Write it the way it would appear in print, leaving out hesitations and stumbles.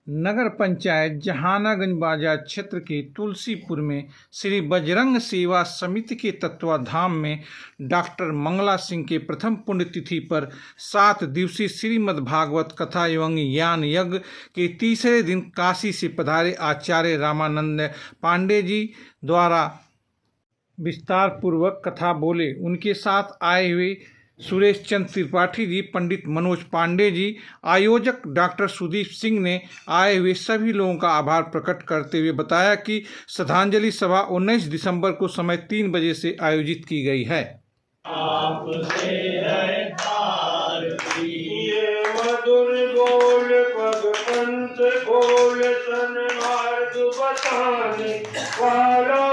नगर पंचायत जहानागंज बाजार क्षेत्र के तुलसीपुर में श्री बजरंग सेवा समिति के तत्वाधान में डॉक्टर मंगला सिंह के प्रथम पुण्यतिथि पर 7 दिवसीय श्रीमद् भागवत कथा एवं ज्ञान यज्ञ के तीसरे दिन काशी से पधारे आचार्य रामानंद पांडे जी द्वारा विस्तार पूर्वक कथा बोले। उनके साथ आए हुए सुरेश चंद्र त्रिपाठी जी, पंडित मनोज पांडे जी, आयोजक डॉक्टर सुदीप सिंह ने आए हुए सभी लोगों का आभार प्रकट करते हुए बताया कि श्रद्धांजलि सभा 19 दिसंबर को समय 3 बजे से आयोजित की गई है। आपसे है आरती, ये मधुर बोल पग पंथ बोल सन मार्ग बताने वाला